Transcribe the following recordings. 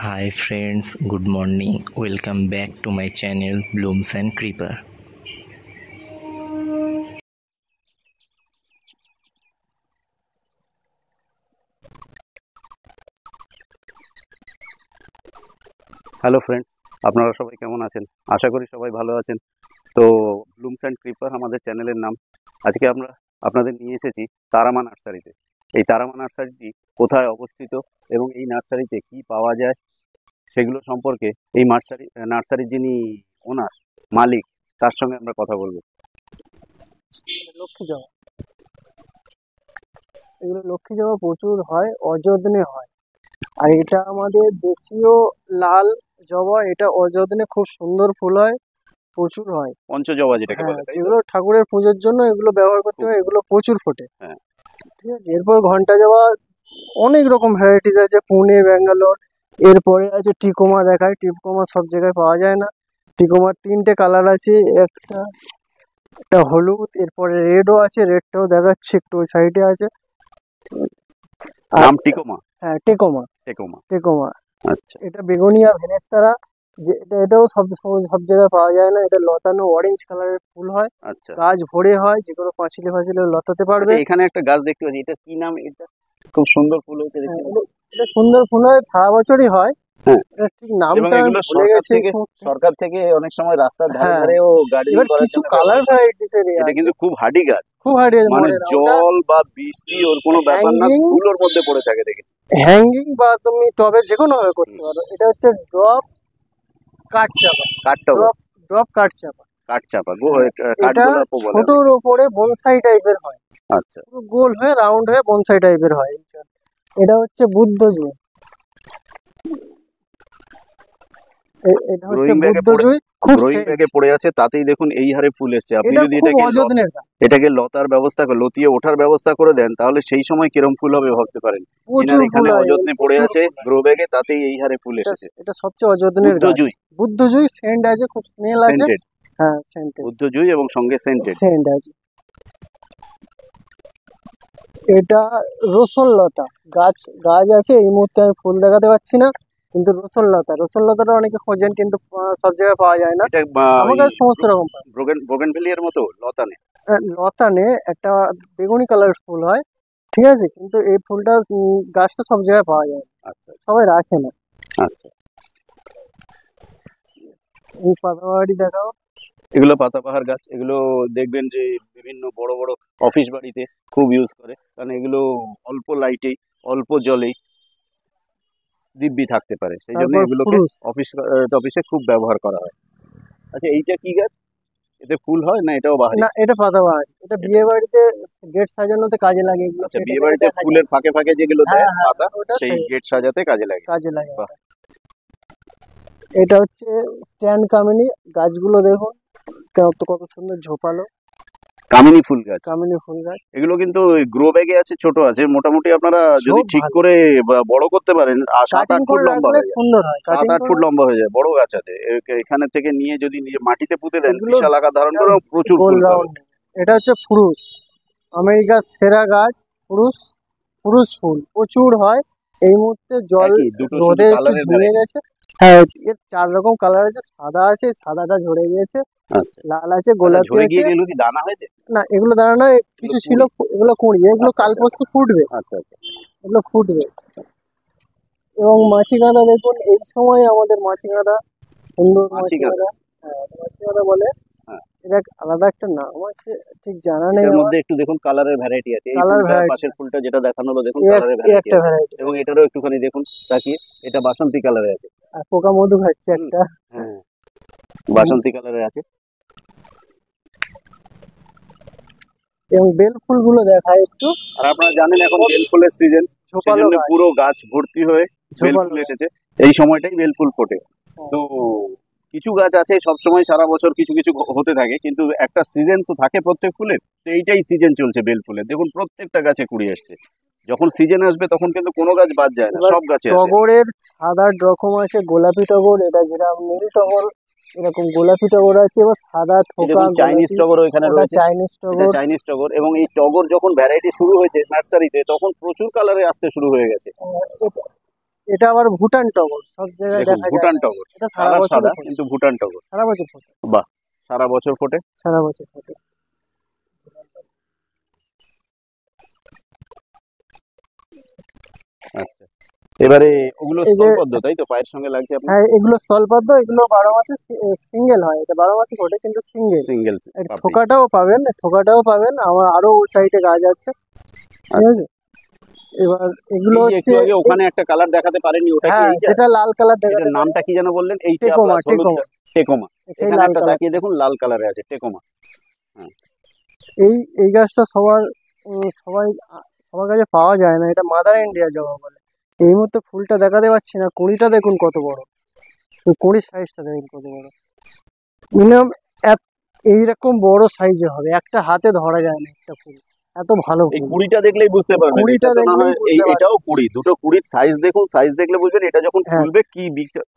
Hi friends, good morning. Welcome back to my channel Blooms and Creeper. Hello friends, আপনারা সবাই কেমন আছেন? আশা করি সবাই ভালো আছেন। তো ব্লুমস অ্যান্ড ক্রিপার আমাদের চ্যানেলের নাম। আজকে আমরা আপনাদের নিয়ে এসেছি তারামা নার্সারিতে। এই তারামা নার্সারিটি কোথায় অবস্থিত এবং এই নার্সারিতে কি পাওয়া যায় সেগুলো সম্পর্কে এই নার্সারির যিনি ওনার মালিক তার সঙ্গে আমরা কথা বলবো। লক্ষ্মী জবা, এগুলো লক্ষ্মী জবা প্রচুর হয়, অযত্নে হয়। আর এটা আমাদের দেশীয় লাল জবা, এটা অযত্নে খুব সুন্দর ফুল হয়, প্রচুর হয়। পঞ্চজবা যেটাকে হ্যাঁ, বলে, তাই তো? যেগুলো ঠাকুরের পুজোর জন্য এগুলো ব্যবহার করতে হয়, এগুলো প্রচুর ফোটে। হ্যাঁ। ঠিক আছে, এরপর ঘন্টা জবা অনেক রকম ভ্যারাইটিস আছে, পুনে, ব্যাঙ্গালোর। এরপরে আছে টিকোমা, দেখায় টিকোমা সব জায়গায় পাওয়া যায় না। টিকোমার 3টে কালার আছে, একটা হলুদ, এরপরে রেডও আছে, রেডটাও দেখাচ্ছে একটু ওই সাইডে আছে। নাম টিকোমা? হ্যাঁ, টেকোমা। Tecoma, tecoma. আচ্ছা। এটা বেগুনিয়া ভেনেস্তারা, যে এটাও সব সব জায়গায় পাওয়া যায় না। এটা লতানো অরেঞ্জ কালারের ফুল হয়, আচ্ছা, গাছ ভরে হয়, যে কোনো পাঁচিলে ফাঁচিলে লতাতে পারবে। এখানে একটা গাছ দেখতে পাচ্ছি, এটা কি নাম? এটা খুব সুন্দর ফুল হয়েছে দেখতে। এটা সুন্দর ফুল হয়, সারা বছরই হয়। হ্যাঁ, এটা ঠিক এবং নামটা আমি এগুলো ভুলে গেছি। সরকার থেকে অনেক সময় রাস্তার ধারে হ্যাঁ, ধারেও গার্ডেনিং এবার করার কিছু জন্য কালার ব্যবহার করে। ভ্যারাইটিস এর এটা আছে, কিন্তু খুব হার্ডি গাছ, খুব হারিয়ে মানে মরে না। ওটা জল বা বৃষ্টি ওর কোনো ব্যাপার না, হ্যাঙ্গিং, ধুলোর মধ্যে পড়ে থাকে দেখেছি। হ্যাঙ্গিং বা তুমি টবে যে কোনো ভাবে করতে পারো। এটা হচ্ছে ড্রপ কাঠচাপা। কাঠটগর, ড্রপ ড্রপ কাঠচাপা। কাঠচাপা, হ্যাঁ, এটা কাঠগোলাপও বলে অনেকে। ছোটর ওপরে বনসাই টাইপের হয়, আচ্ছা, পুরো গোল হয়ে রাউন্ড হয়ে বনসাই টাইপের হয়। এটা হচ্ছে বুদ্ধ জুঁই। এটা হচ্ছে বুদ্ধ জুঁই, খুব গ্রোয়িং ব্যাগে পড়ে আছে, তাতেই দেখুন এই হারে ফুল এসছে। আপনি এটা যদি খুব অযত্নের কাজ, এটাকে লতার ব্যবস্থা করে, লতিয়ে ওঠার ব্যবস্থা করে দেন, তাহলে সেই সময় কিরম ফুল হবে ভাবতে পারেন। প্রচুর ইনার ফুল এখানে হয়, অযত্নে পড়ে প্রচুর আছে ফুল হয়। গ্রো ব্যাগে, তাতেই এই হারে ফুল এটা এসেছে। এটা সবচেয়ে অযত্নের বুদ্ধ গাছ। জুঁই, বুদ্ধ জুঁই সেন্ট আছে, খুব স্মেল আছে। সেন্টেড, হ্যাঁ, সেন্টেড, বুদ্ধ জুঁই এবং সঙ্গে সেন্টেড। সেন্ট আছে। এটা রসুন লতা গাছ, গাছ আছে। এই মুহূর্তে আমি ফুল দেখাতে পাচ্ছি না, কিন্তু রসুন লতা, রসুন লতাটা অনেকে খোঁজেন, কিন্তু সব জায়গায় পাওয়া যায় না। এটা আমার কাছে সমস্ত রকম পায়। বোগেনভেলিয়ার মতো লতানে। লতানে একটা বেগুনি কালার ফুল হয়, ঠিক আছে, কিন্তু এই ফুলটা গাছটা সব জায়গায় পাওয়া যায় না, আচ্ছা, সবাই রাখে না। আচ্ছা। এই পাতাবাহারি দেখাও। এগুলো পাতাবাহার গাছ, এগুলো দেখবেন যে বিভিন্ন বড় বড় অফিস বাড়িতে খুব ইউজ করে, কারণ এগুলো অল্প লাইটেই, অল্প জলেই দিব্যি থাকতে পারে, সেই জন্য তারপর এগুলোকে ফুরুস। অফিসে খুব ব্যবহার করা হয়। আচ্ছা, এইটা কি গাছ? এতে ফুল হয় না এটাও বাহারি? না, এটা পাতাবাহারি। এটা বিয়ে বাড়িতে গেট সাজানোতে কাজে লাগে, এগুলো আচ্ছা, কেটে বিয়ে কেটে বাড়িতে দেখা যায়। ফুলের ফাঁকে ফাঁকে যেগুলো হ্যাঁ দেয় হ্যাঁ, পাতা, ওটা সেই গেট সাজাতে কাজে লাগে। কাজে লাগে বাহ। ওটা। এটা হচ্ছে স্ট্যান্ড কামিনী। গাছগুলো দেখুন কত সুন্দর ঝোপালো কামিনী ফুল গাছ, কামিনী ফুল গাছ। এগুলো কিন্তু গ্রো ব্যাগে আছে, ছোট আছে। মোটামুটি আপনারা যদি ঝোপ ঠিক ভালো, করে বড় করতে পারেন, 7-8 কাটিং ফুট করে লম্বা রাখলে হয়ে যায়। সুন্দর হয়। 7-8 ফুট লম্বা হয়ে যায়, বড় গাছ আছে। এখানে থেকে নিয়ে যদি মাটিতে পুঁতে দেন, এগুলো বিশাল আকার ধারণ করে প্রচুর গোল ফুল পাবে। রাউন্ড। এটা হচ্ছে ফুরুস, আমেরিকার সেরা গাছ। ফুরুস, ফুরুস ফুল প্রচুর হয়। এই মুহূর্তে জল একই দুটো, শুধু রোদে একটু কালারের ঝিমিয়ে ভ্যারাইটি। গেছে। হ্যাঁ, এর 4 রকম কালার আছে। সাদা আছে, সাদাটা ঝরে গিয়েছে। আচ্ছা, লাল আছে, আচ্ছা, গোলাপি ঝরে আছে। গিয়ে গেলো কি দানা হয়েছে? না, এগুলো দাঁড়া নয়, কিছু ছিল, এগুলো কুঁড়ি। এগুলো আচ্ছা, কাল আচ্ছা, পরশু ফুটবে, আচ্ছা, আচ্ছা। এগুলো ফুটবে। এবং মাছি গাঁদা দেখুন, এই সময় আমাদের মাছি গাঁদা, সুন্দর মাছি মাছি গাঁদা, গাঁদা। হ্যাঁ, মাছি গাঁদা বলে। হ্যাঁ। এটা আলাদা একটা নাম আছে, ঠিক জানা নেই এটার আমার। মধ্যে একটু দেখুন কালারের ভ্যারাইটি আছে। এই কালার ফুলটা, ভ্যারাইটি পাশের ফুলটা যেটা দেখানো হলো, দেখুন এই কালারের এই ভ্যারাইটি একটা আছে। ভ্যারাইটি এবং আছে। এটারও একটুখানি দেখুন তাকিয়ে, এটা বাসন্তী কালারে আছে। আর পোকা মধু খাচ্ছে হুম, একটা। হ্যাঁ, বাসন্তী কালারে আছে। এবং বেল ফুলগুলো দেখায় একটু। আর আপনারা জানেন এখন বেল ফুলের সিজন, সেই ঝোপালো জন্য গাছ, পুরো গাছ ভর্তি হয়ে বেল ঝোপালো ফুল গাছ। এসেছে। এই সময়টাই বেল ফুল ফোটে। হ্যাঁ, তো কিছু গাছ আছে সব সময় সারা বছর কিছু কিছু হতে থাকে, কিন্তু একটা সিজন তো থাকে প্রত্যেক ফুলের। তো এইটাই সিজন চলছে বেল ফুলের, দেখুন প্রত্যেকটা গাছে কুড়ি আসছে। যখন সিজন আসবে তখন কিন্তু কোনো গাছ বাদ যায় না, এবার সব গাছে আছে। টগরের সাদা রকম আছে, গোলাপি টগর, এটা যেটা নীল টগর, এরকম গোলাপি টগর আছে। এবার সাদা এই থোকা দেখুন চাইনিজ গোলাপি, টগর ওইখানে ওটা রয়েছে। চাইনিজ এটা টগর। চাইনিজ টগর, এবং এই টগর যখন ভ্যারাইটি শুরু হয়েছে নার্সারিতে, তখন প্রচুর কালারে আসতে শুরু হয়ে গেছে। এটা এটা আবার ভুটান টগর, সব জায়গায় দেখুন দেখা যায় ভুটান না। টগর, এটা সারা কালার বছর সাদা ফোটে, কিন্তু ভুটান টগর, সারা বছর ফোটে, বাহ, সারা বছর ফোটে। সারা বছর ফোটে। আচ্ছা, এবারে ওগুলো এই যে স্থলপদ্ম তাই তো, পায়ের সঙ্গে লাগছে আপনার? হ্যাঁ, এগুলো স্থলপদ্ম, এগুলো 12 মাসে সিঙ্গেল হয়, এটা 12 মাসে ফোটে কিন্তু সিঙ্গেল। সিঙ্গেল এর পাপড়ি। থোকাটাও পাবেন, থোকাটাও পাবেন, আমার আরো ওই সাইডে গাছ আছে, ঠিক আছে। এবার এগুলো এই যে হচ্ছে একটু আগে ওখানে একটা কালার দেখাতে পারেননি, ওটা কি হ্যাঁ, এইটা? যেটা লাল কালার এটার দেখাতে পারে, নামটা কি যেন বললেন? এইটা টেকোমা, প্লাস হলুদ, টেকোমা, টেকোমা। সেই এখানে লাল একটা কালার। তাকিয়ে দেখুন লাল কালারে আছে টেকোমা। হ্যাঁ, এই এই গাছটা সবার কাছে পাওয়া যায় না, এটা মাদার ইন্ডিয়া জবা বলে। এই মুহূর্তে ফুলটা দেখাতে পাচ্ছি না, কুঁড়িটা দেখুন কত বড়, ওই কুঁড়ির সাইজটা দেখুন কত বড়, মিনিমাম এইরকম বড় সাইজে হবে, একটা হাতে ধরা যায় না একটা ফুল, এত ভালো এই ফুল। কুড়িটা দেখলেই বুঝতে পারবেন, কুঁড়িটা এটা তো না দেখলেই হয় বুঝতে পারবেন। এটাও কুড়ি, দুটো কুড়ির সাইজ দেখুন, সাইজ দেখলে বুঝবেন এটা যখন হ্যাঁ, ফুলবে কি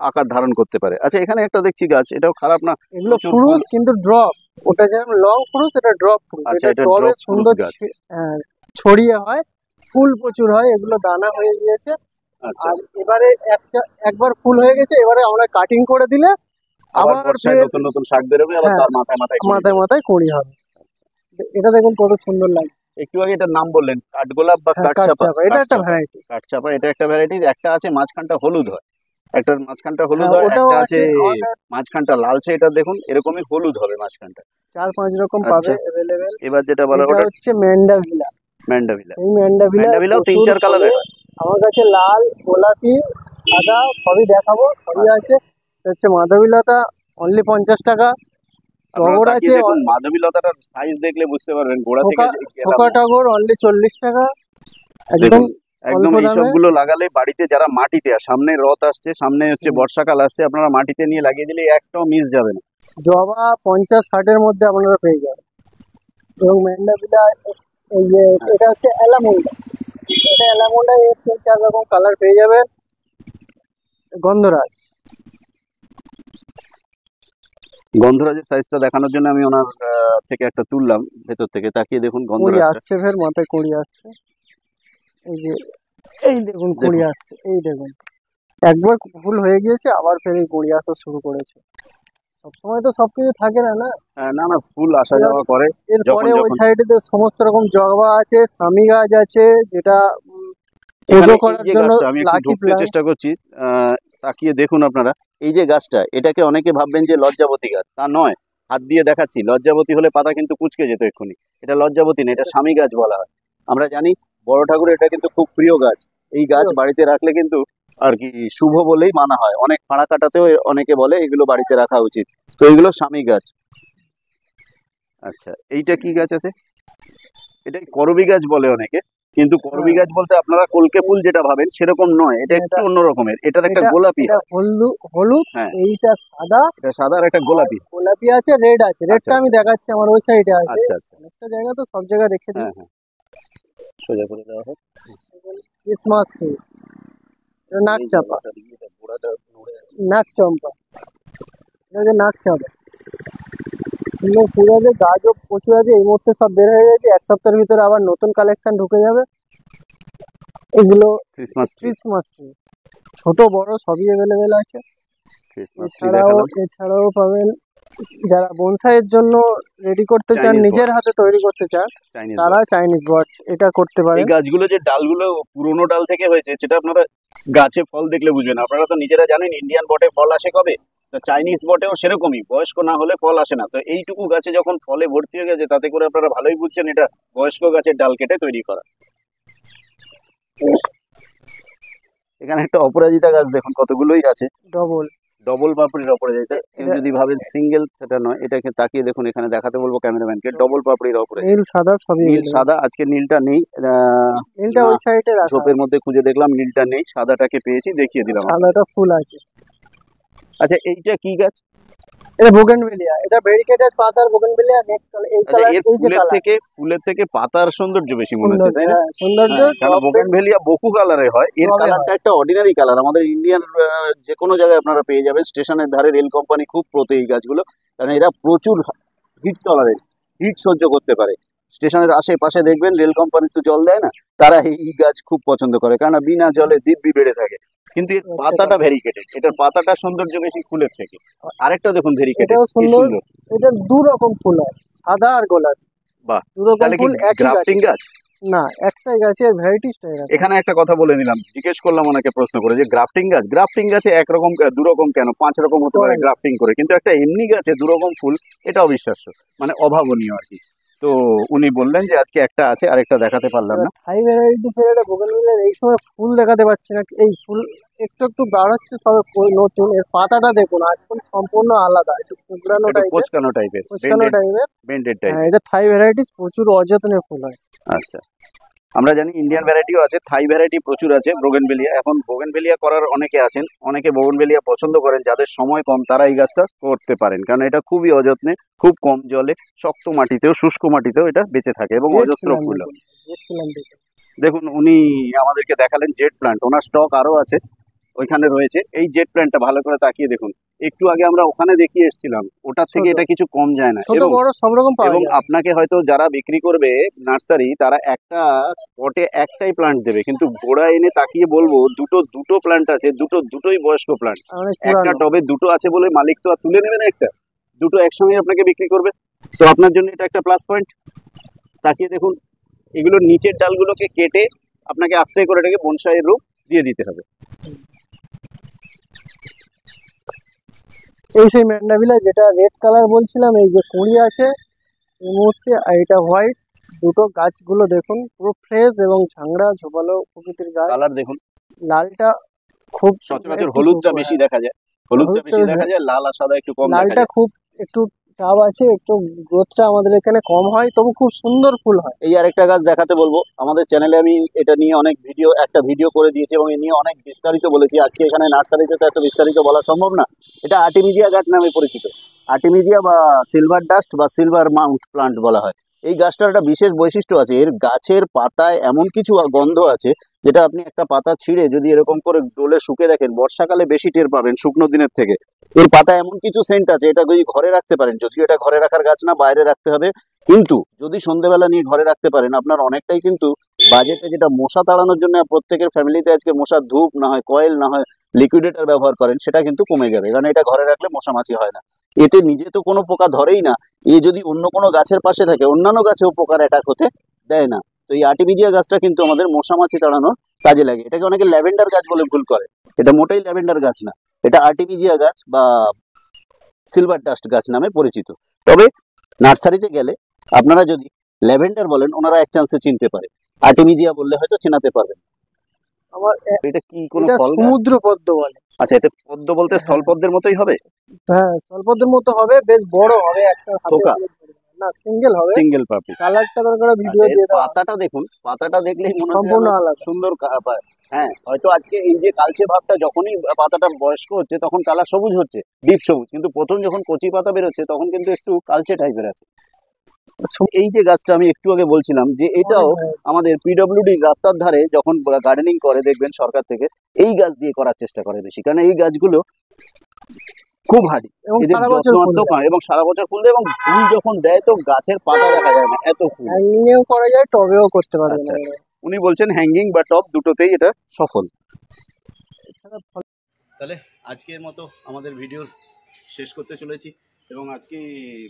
আকার ধারণ করতে পারে। আচ্ছা, এখানে একটা দেখছি গাছ, এটাও খারাপ না, এগুলো প্রচুর ফুরুস ফুল। কিন্তু ড্রপ, ওটা যেমন লং ফুরুস, এটা ড্রপ ফুরুস, আচ্ছা, এটা এটা টবে ড্রপ ফুরুস সুন্দর গাছ। ছড়িয়ে হয়, ফুল প্রচুর হয়, এগুলো দানা হয়ে গিয়েছে। আচ্ছা, আর এবারে একবার ফুল হয়ে গেছে, এবারে আমরা কাটিং করে দিলে আবার আবার বর্ষায় ফের নতুন নতুন শাক বেরোবে, আবার হ্যাঁ, তার মাথায় মাথায় কুড়ি মাথায় দেবে। মাথায় কুঁড়ি হবে। এটা দেখুন কত সুন্দর লাগে। একটু আগে এটার নাম বললেন কাঠগোলাপ বা হ্যাঁ, কাঠচাপা? কাঠচাপা, এটা একটা ভ্যারাইটি। কাঠচাপা এটা একটা ভ্যারাইটি, একটা আছে মাঝখানটা হলুদ হয়, একটার মাঝখানটা হলুদ হ্যাঁ, হয়, ওটাও একটা আছে আছে আমাদের, মাঝখানটা লালচে, এটা দেখুন এরকমই হলুদ হবে মাঝখানটা। 4-5 রকম আচ্ছা, পাবে অ্যাভেলেবেল। এবার যেটা বলা এটা ওটা হচ্ছে ম্যান্ডাভিলা। ম্যান্ডাভিলা। এই ম্যান্ডাভিলা ম্যান্ডাভিলাও প্রচুর 3-4 ফলে। কালারের হয়। আমার কাছে লাল, গোলাপি, সাদা সবই দেখাবো, সবই আচ্ছা, আছে। এটা হচ্ছে মাধবীলতা, অনলি 50 টাকা। আপনারা টগর আছে তাকিয়ে দেখুন, মাধবীলতাটার সাইজ দেখলে বুঝতে পারবেন, গোড়া থেকে থোকা, গেলাম থোকা না। টগর অনলি 40 টাকা, একদম দেখুন একদম অল্প এইসব দামে। গুলো লাগালে বাড়িতে যারা মাটিতে, আর সামনে রথ আসছে, সামনে হচ্ছে হুম। বর্ষাকাল আসছে, আপনারা মাটিতে নিয়ে লাগিয়ে দিলে একটাও মিস যাবে না। জবা 50-60-এর মধ্যে আপনারা পেয়ে যাবেন। এবং ম্যান্ডাভিলা, এই যে এটা হচ্ছে অ্যালামুন্ডা, এটা অ্যালামুন্ডা, এর 3-4 রকম কালার পেয়ে যাবেন। গন্ধরাজ, গন্ধরাজের সাইজটা দেখানোর জন্য আমি ওনার থেকে একটা তুললাম ভেতর থেকে, তাকিয়ে দেখুন কুঁড়ি গন্ধরাজটা। আসছে, ফের মাথায় কুঁড়ি আসছে, এই যে এই দেখুন কুঁড়ি দেখুন আসছে, এই দেখুন একবার ফুল হয়ে গিয়েছে, আবার ফের এই কুঁড়ি আসা শুরু করেছে। সবসময় তো সবকিছু থাকে না, না। না না, ফুল আসা এবার যাওয়া করে যখন এরপরে ওই যখন। সাইডে তো সমস্ত রকম জবা আছে, স্বামী গাছ আছে, যেটা এখানে পুজো এই করার যে জন্য গাছটা আমি একটু লাকি ঢুকতে প্লান্ট। চেষ্টা করছি, তাকিয়ে দেখুন আপনারা, এই যে গাছটা, এটাকে অনেকে ভাববেন যে লজ্জাবতী গাছ, তা নয়। হাত দিয়ে দেখাচ্ছি, লজ্জাবতী হলে পাতা কিন্তু কুঁচকে যেত এক্ষুনি, এটা লজ্জাবতী না, এটা স্বামী গাছ বলা হয়। আমরা জানি বড় ঠাকুর এটা কিন্তু খুব প্রিয় গাছ, এই গাছ বাড়িতে রাখলে কিন্তু আর কি শুভ বলেই মানা হয়, অনেক ফাঁড়া কাটাতেও অনেকে বলে এগুলো বাড়িতে রাখা উচিত। তো এগুলো স্বামী গাছ। আচ্ছা, এইটা কি গাছ আছে? এটা করবী গাছ বলে অনেকে, কিন্তু করবী গাছ বলতে আপনারা কলকে ফুল যেটা ভাবেন সেরকম নয়, এটা একটু অন্য রকমের, এটার একটা গোলাপি এটা হয়। হলুদ, হলুদ, হ্যাঁ, এইটা সাদা, এটা সাদা আর একটা গোলাপি। গোলাপি আছে, রেড আছে, আচ্ছা রেডটা আমি আচ্ছা দেখাচ্ছি, আমার ওই সাইডে আছে। আচ্ছা আচ্ছা, একটা জায়গা তো সব জায়গায় রেখে দিই। হ্যাঁ হ্যাঁ, সোজা করে দেওয়া হোক। ক্রিসমাস ট্রি, নাক এই চাপা, জায়গাটা দিয়ে এটা গোড়াটা নড়ে আছে। নাক চম্পা, এটা হচ্ছে নাক চাপা। সুন্দর ফুল আছে, গাছও প্রচুর আছে, এই মুহূর্তে সব বের হয়ে গেছে, 1 সপ্তাহের ভিতরে আবার নতুন কালেকশন ঢুকে যাবে। এগুলো ক্রিসমাস ট্রি, ক্রিসমাস ট্রি, ছোট বড় সবই অ্যাভেলেবেল আছে। ক্রিসমাস ট্রি এছাড়াও দেখালাম। এছাড়াও পাবেন, যারা বনসাইয়ের জন্য রেডি করতে চান, চাইনিজ নিজের হাতে তৈরি করতে চান, চাইনিজ তারা চাইনিজ বট এটা করতে এই পারেন। গাছগুলো যে ডালগুলো পুরোনো ডাল থেকে হয়েছে, সেটা আপনারা গাছে ফল দেখলে বুঝবেন। আপনারা তো নিজেরা জানেন ইন্ডিয়ান বটে ফল আসে কবে, তো চাইনিজ বটেও সেরকমই, বয়স্ক না হলে ফল আসে না। তো এইটুকু গাছে যখন ফলে ভর্তি হয়ে গেছে, তাতে করে আপনারা ভালোই বুঝছেন এটা বয়স্ক গাছের ডাল কেটে তৈরি করা। এখানে একটা অপরাজিতা গাছ দেখুন, কতগুলোই আছে, ডবল, ডবল পাপড়ির অপরাজিতা। কেউ এটা যদি ভাবেন সিঙ্গেল, সেটা নয়, এটাকে তাকিয়ে দেখুন, এখানে দেখাতে বলবো ক্যামেরাম্যানকে, ডবল পাপড়ির অপরাজিতা। নীল সাদা সবই নীল available। সাদা, আজকে নীলটা নেই, নীলটা না, ওই সাইডে রাখা ঝোপের আছে, মধ্যে খুঁজে দেখলাম নীলটা নেই, সাদাটাকে পেয়েছি, দেখিয়ে দিলাম আপনাকে। সাদাটা ফুল আছে। আচ্ছা, এইটা কি গাছ? এটা বোগেনভেলিয়া, এটা ভেরিকেটেড পাতার বোগেনভেলিয়া, নেক্সট এই আচ্ছা, কালার, এর এই যে কালার, ফুলের থেকে পাতার সৌন্দর্য বেশি মনে হচ্ছে, সৌন্দর্য, তাই না? হ্যাঁ, সৌন্দর্য। হ্যাঁ, কারণ টবে বোগেনভেলিয়া বহু কালারে হয়, এর টবে কালারটা হয়। একটা অর্ডিনারি কালার, আমাদের ইন্ডিয়ান যে কোনো জায়গায় আপনারা পেয়ে যাবেন, স্টেশনের ধারে রেল কোম্পানি খুব প্রোতে এই গাছগুলো, কারণ এরা প্রচুর হিট টলারেন্স, হিট সহ্য করতে পারে। স্টেশনের আশেপাশে দেখবেন রেল কোম্পানি তো জল দেয় না, তারা এই গাছ খুব পছন্দ করে, কারণ বিনা জলে দিব্যি বেড়ে থাকে। কিন্তু এর পাতাটা ভেরিকেটেড, এটার পাতাটা সৌন্দর্য বেশি ফুলের থেকে। আরেকটা দেখুন ভেরিকেটেড, এটাও কি সুন্দর। সুন্দর। এটা দু রকম ফুল হয়, সাদা আর গোলাপি। বাহ, দু রকম তাহলে কি ফুল একই গাছে। গ্রাফটিং গাছ? না, একটাই গাছের ভ্যারাইটিসটাই এরকম। এখানে একটা কথা বলে নিলাম, জিজ্ঞেস করলাম ওনাকে প্রশ্ন করে যে গ্রাফটিং গাছ, গ্রাফটিং গাছে একরকম দু রকম কেন, 5 রকম হতে পারে গ্রাফটিং করে, কিন্তু একটা এমনি গাছে 2 রকম ফুল, এটা অবিশ্বাস্য, মানে অভাবনীয় আর কি। তো উনি বললেন যে আজকে একটা আছে, আরেকটা দেখাতে পারলাম না। হাই ভ্যারাইটিস এর একটা বোগানভিলিয়ার এই সময় ফুল দেখাতে পাচ্ছি না, এই ফুল একটু একটু দাঁড়াচ্ছে সবে নতুন। এর পাতাটা দেখুন এখন সম্পূর্ণ আলাদা, একটু কুকড়ানো একটু টাইপের, কোচকানো টাইপের, কোচকানো টাইপের। বেন্ডেড হ্যাঁ, টাইপের। এটা থাই ভ্যারাইটিস, প্রচুর অযত্নে ফুল হয়। আচ্ছা, আমরা জানি ইন্ডিয়ান ভ্যারাইটিও আছে, থাই ভ্যারাইটি প্রচুর আছে, বোগেনভেলিয়া। এখন বোগেনভেলিয়া করার অনেকে আছেন, অনেকে বোগেনভেলিয়া পছন্দ করেন, যাদের সময় কম তারা এই গাছটা করতে পারেন, কারণ এটা খুবই অযত্নে, খুব কম জলে, শক্ত মাটিতেও শুষ্ক মাটিতেও এটা বেঁচে থাকে এবং অজস্র ফুল হয়। দেখুন উনি আমাদেরকে দেখালেন জেট প্ল্যান্ট, ওনার স্টক আরো আছে ওইখানে রয়েছে। এই জেট প্ল্যান্টটা ভালো করে তাকিয়ে দেখুন, একটু আগে আমরা ওখানে দেখিয়ে এসেছিলাম, ওটার থেকে এটা কিছু কম যায় না। ছোট এবং বড় সব রকম পাওয়া এবং যায়। আপনাকে হয়তো যারা বিক্রি করবে নার্সারি, তারা একটা পটে একটাই প্লান্ট দেবে, কিন্তু গোড়া এনে তাকিয়ে বলবো দুটো প্লান্ট আছে, দুটোই বয়স্ক প্লান্ট। অনেক একটা পুরানো। টবে দুটো আছে বলে মালিক তো আর তুলে নেবে না একটা, দুটো একসঙ্গে আপনাকে বিক্রি করবে। তো আপনার জন্য এটা একটা প্লাস পয়েন্ট। তাকিয়ে দেখুন, এগুলোর নিচের ডালগুলোকে কেটে আপনাকে আস্তে করে এটাকে বনসাইয়ের রূপ দিয়ে দিতে হবে। এই সেই ম্যান্ডাভিলা যেটা রেড কালার বলছিলাম, এই যে কুঁড়ি আছে এই মুহূর্তে, আর এটা হোয়াইট। দুটো গাছগুলো দেখুন পুরো ফ্রেশ এবং ঝাংড়া ঝোপালো প্রকৃতির গাছ। কালার দেখুন, লালটা খুব সচরাচর একটু হলুদটা শুকনো, বেশি হ্যাঁ। দেখা যায়, হলুদটা হলুদটা বেশি বেশি দেখা যায়, লাল আর সাদা একটু কম দেখা লালটা যায়। খুব একটু টাব আছে, একটু গ্রোথটা আমাদের এখানে কম হয়, তবু খুব সুন্দর ফুল হয়। এই আরেকটা গাছ দেখাতে বলবো, আমাদের চ্যানেলে আমি এটা নিয়ে অনেক একটা ভিডিও করে দিয়েছি এবং এ নিয়ে অনেক বিস্তারিত বলেছি। আজকে এখানে নার্সারিতে তো এত বিস্তারিত বলা সম্ভব না। এটা আর্টিমিজিয়া গাছ নামে পরিচিত, আর্টিমিজিয়া বা সিলভার ডাস্ট বা সিলভার মাউন্ট প্লান্ট বলা হয়। এই গাছটার একটা বিশেষ বৈশিষ্ট্য আছে, এর গাছের পাতায় এমন কিছু গন্ধ আছে, যেটা আপনি একটা পাতা ছিঁড়ে যদি এরকম করে ডোলে শুকে রাখেন, বর্ষাকালে বেশি টের পাবেন শুকনো দিনের থেকে। এর পাতা এমন কিছু সেন্ট আছে, এটা যদি ঘরে রাখতে পারেন, যদিও এটা ঘরে রাখার গাছ না, বাইরে রাখতে হবে, কিন্তু যদি সন্ধ্যেবেলা নিয়ে ঘরে রাখতে পারেন, আপনার অনেকটাই কিন্তু বাজেটে, যেটা মশা তাড়ানোর জন্য প্রত্যেকের ফ্যামিলিতে আজকে মশার ধূপ না হয় কয়েল না হয় লিকুইডেটর ব্যবহার করেন, সেটা কিন্তু কমে যাবে, কারণ এটা ঘরে রাখলে মশামাছি হয় না। এতে নিজে তো কোনো পোকা ধরেই না, এ যদি অন্য কোনো গাছের পাশে থাকে অন্যান্য গাছেও পোকার অ্যাটাক হতে দেয় না। তো এই আর্টিমিজিয়া গাছটা কিন্তু আমাদের মশামাছি তাড়ানোর কাজে লাগে। এটাকে অনেকে ল্যাভেন্ডার গাছ বলে ভুল করে, এটা মোটেই ল্যাভেন্ডার গাছ না, এটা আর্টিমিজিয়া গাছ বা সিলভার ডাস্ট গাছ নামে পরিচিত। তবে নার্সারিতে গেলে আপনারা যদি ল্যাভেন্ডার বলেন, ওনারা এক চান্সে চিনতে পারে, আর্টিমিজিয়া বললে হয়তো চেনাতে পারবেন। আমার এটা কি কোনো এটা ফল গাছ? সমুদ্র পদ্ম বলে। আচ্ছা, এতে পদ্ম বলতে হ্যাঁ। স্থলপদ্মের মতোই হবে? হ্যাঁ, স্থলপদ্মের মতো হবে, বেশ বড় হবে, একটা হাতে থোকা? করে ধরবে। না, সিঙ্গেল হবে। সিঙ্গেল পাপড়ি। কালারটা দরকার ভিডিও আচ্ছা, এর দিয়ে দেওয়া। পাতাটা দেখুন, পাতাটা দেখলেই মনে হচ্ছে সম্পূর্ণ যেন আলাদা। সুন্দর হ্যাঁ, হয়তো আজকে এই যে কালচে ভাবটা, যখনই পাতাটা বয়স্ক হচ্ছে তখন কালার সবুজ হচ্ছে, ডিপ সবুজ, কিন্তু প্রথম যখন কচি পাতা বেরোচ্ছে তখন কিন্তু একটু কালচে টাইপের আছে। এই যে গাছটা আমি একটু আগে বলছিলাম, যে এটাও আমাদের পিডব্লিউডি রাস্তার ধারে যখন গার্ডেনিং করে দেখবেন সরকার থেকে, এই গাছ দিয়ে করার চেষ্টা করে বেশি, কারণ এই গাছগুলো খুব হার্ডি, এবং এদের সারা বছর যত্ন ফুল অন্ত এবং সারা বছর ফুল দেয়, এবং ফুল যখন দেয় তো গাছের পাতা দেখা যায় না, এত ফুল। হ্যাঙ্গিংও করা যায়, টবেও করতে পারবেন। আচ্ছা, উনি বলছেন হ্যাঙ্গিং বা টপ দুটোতেই এটা সফল। তাহলে আজকের মতো আমাদের ভিডিও শেষ করতে চলেছি, এবং আজকে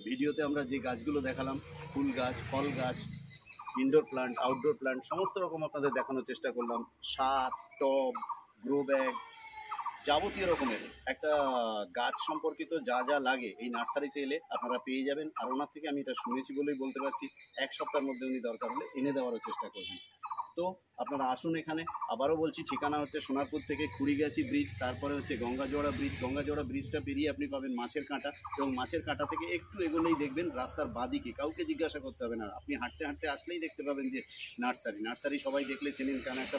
ভিডিওতে আমরা যে গাছগুলো দেখালাম, ফুল গাছ, ফল গাছ, ইনডোর প্লান্ট, আউটডোর প্লান্ট, সমস্ত রকম আপনাদের দেখানোর চেষ্টা করলাম। সার, টব, গ্রো ব্যাগ, যাবতীয় রকমের একটা গাছ সম্পর্কিত যা যা লাগে এই নার্সারিতে এলে আপনারা পেয়ে যাবেন। আর ওনার থেকে আমি এটা শুনেছি বলেই বলতে পারছি, এক সপ্তাহের মধ্যে উনি দরকার হলে এনে দেওয়ারও চেষ্টা করবেন। তো আপনারা আসুন এখানে। আবারও বলছি, ঠিকানা হচ্ছে সোনারপুর থেকে খুড়িগাছি ব্রিজ, তারপরে হচ্ছে গঙ্গাজোড়া ব্রিজ। গঙ্গাজোড়া ব্রিজটা পেরিয়ে আপনি পাবেন মাছের কাঁটা, এবং মাছের কাঁটা থেকে একটু এগোলেই দেখবেন রাস্তার বাদিকে, কাউকে জিজ্ঞাসা করতে হবে না, আপনি হাঁটতে হাঁটতে আসলেই দেখতে পাবেন যে নার্সারি সবাই দেখলে চেনেন, কারণ একটা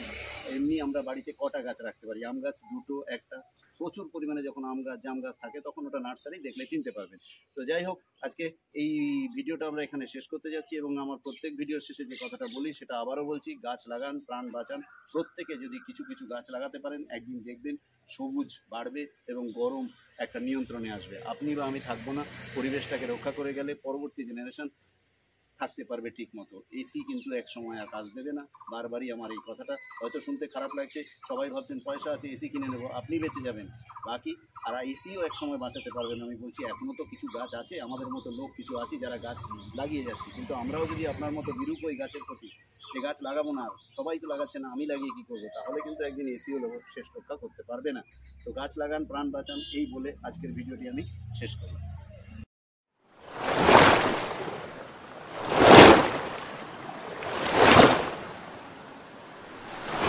এমনি আমরা বাড়িতে কটা গাছ রাখতে পারি, আম গাছ দুটো, একটা, প্রচুর পরিমাণে যখন আম গাছ জাম গাছ থাকে তখন ওটা নার্সারি, দেখলে চিনতে পারবেন। তো যাই হোক, আজকে এই ভিডিওটা আমরা এখানে শেষ করতে যাচ্ছি, এবং আমার প্রত্যেক ভিডিওর শেষে যে কথাটা বলি সেটা আবারও বলছি, গাছ লাগান, প্রাণ বাঁচান। প্রত্যেকে যদি কিছু কিছু গাছ লাগাতে পারেন, একদিন দেখবেন সবুজ বাড়বে এবং গরম একটা নিয়ন্ত্রণে আসবে। আপনি বা আমি থাকবো না, পরিবেশটাকে রক্ষা করে গেলে পরবর্তী জেনারেশন থাকতে পারবে ঠিক মতো। এসি কিন্তু এক সময় আর কাজ দেবে না। বারবারই আমার এই কথাটা হয়তো শুনতে খারাপ লাগছে, সবাই ভাবছেন পয়সা আছে এসি কিনে নেবো, আপনি বেঁচে যাবেন, বাকি আর এসিও এক সময় বাঁচাতে পারবেন। আমি বলছি এখনও তো কিছু গাছ আছে, আমাদের মতো লোক কিছু আছি যারা গাছ লাগিয়ে যাচ্ছি, কিন্তু আমরাও যদি আপনার মতো বিরূপ ওই গাছের প্রতি, যে গাছ লাগাবো না, আর সবাই তো লাগাচ্ছে না, আমি লাগিয়ে কী করবো, তাহলে কিন্তু একদিন এসিও শেষ রক্ষা করতে পারবে না। তো গাছ লাগান, প্রাণ বাঁচান, এই বলে আজকের ভিডিওটি আমি শেষ করি।